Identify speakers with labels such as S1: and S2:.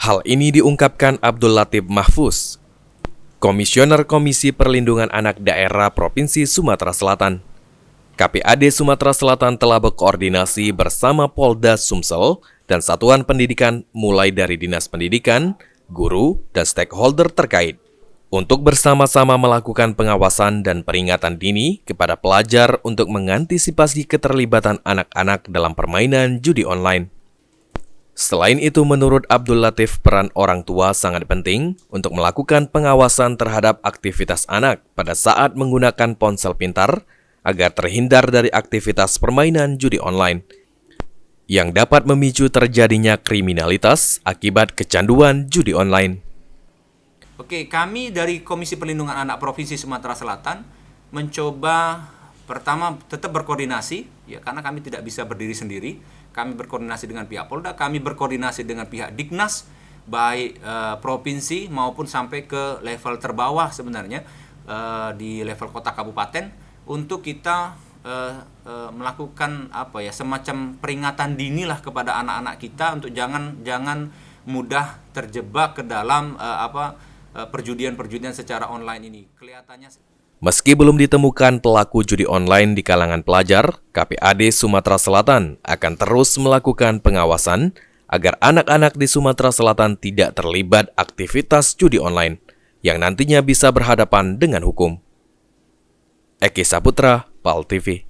S1: Hal ini diungkapkan Abdul Latif Mahfuz, Komisioner Komisi Perlindungan Anak Daerah Provinsi Sumatera Selatan. KPAD Sumatera Selatan telah berkoordinasi bersama Polda Sumsel dan Satuan Pendidikan mulai dari Dinas Pendidikan, guru, dan stakeholder terkait untuk bersama-sama melakukan pengawasan dan peringatan dini kepada pelajar untuk mengantisipasi keterlibatan anak-anak dalam permainan judi online. Selain itu, menurut Abdul Latif, peran orang tua sangat penting untuk melakukan pengawasan terhadap aktivitas anak pada saat menggunakan ponsel pintar agar terhindar dari aktivitas permainan judi online yang dapat memicu terjadinya kriminalitas akibat kecanduan judi online.
S2: Oke, kami dari Komisi Perlindungan Anak Provinsi Sumatera Selatan mencoba pertama tetap berkoordinasi, ya, karena kami tidak bisa berdiri sendiri. Kami berkoordinasi dengan pihak Polda, kami berkoordinasi dengan pihak Dignas, baik provinsi maupun sampai ke level terbawah sebenarnya, di level kota kabupaten, untuk kita melakukan semacam peringatan dini lah kepada anak-anak kita untuk jangan mudah terjebak ke dalam perjudian-perjudian secara online ini. Kelihatannya
S1: meski belum ditemukan pelaku judi online di kalangan pelajar, KPAD Sumatera Selatan akan terus melakukan pengawasan agar anak-anak di Sumatera Selatan tidak terlibat aktivitas judi online yang nantinya bisa berhadapan dengan hukum. Eki Saputra, PAL TV.